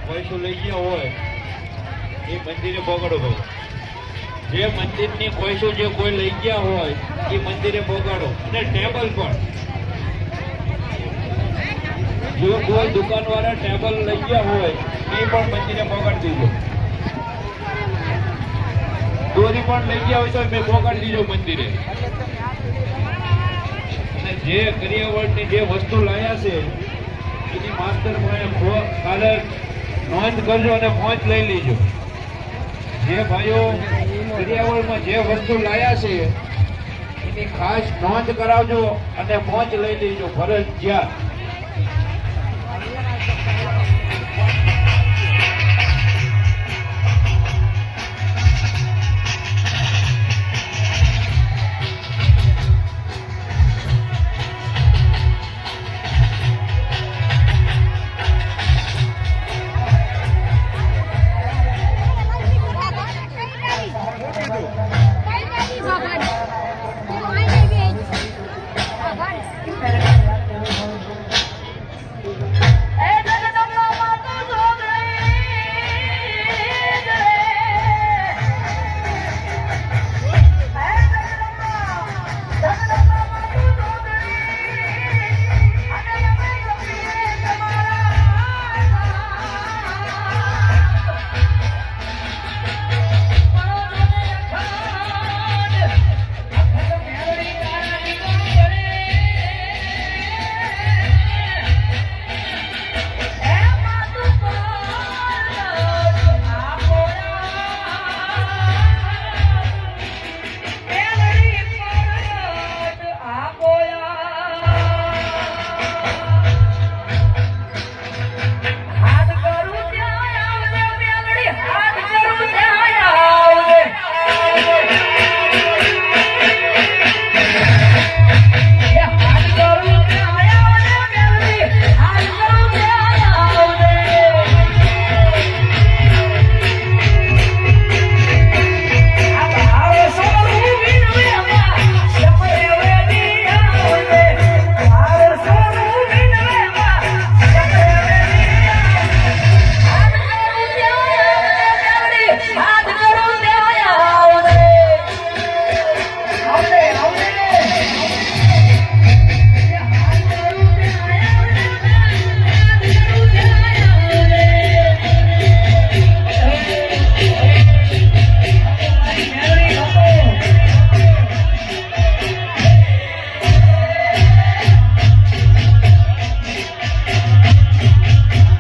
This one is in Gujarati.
પૈસો લઈ ગયા હોય એ મંદિરે પકડો ભાઈ. જે મંદિરની પૈસો જે કોઈ લઈ ગયા હોય એ મંદિરે પકડો. અને ટેબલ પણ જો કોઈ દુકાનવાળા ટેબલ લઈ ગયા હોય એ પણ મંદિરે પકડી દીધો. દોરી પણ લઈ ગયા હોય તો મેં પકડી દીધો મંદિરે. અને જે કરિયાવળની જે વસ્તુ લાયા છે એની માસ્ટર કાલે નોંધ કરજો અને પહોંચ લઈ લેજો. જે ભાઈઓ કરિયાવળમાં જે વસ્તુ લાયા છે એની ખાસ નોંધ કરાવજો અને પહોંચ લઈ લેજો ફરજિયાત.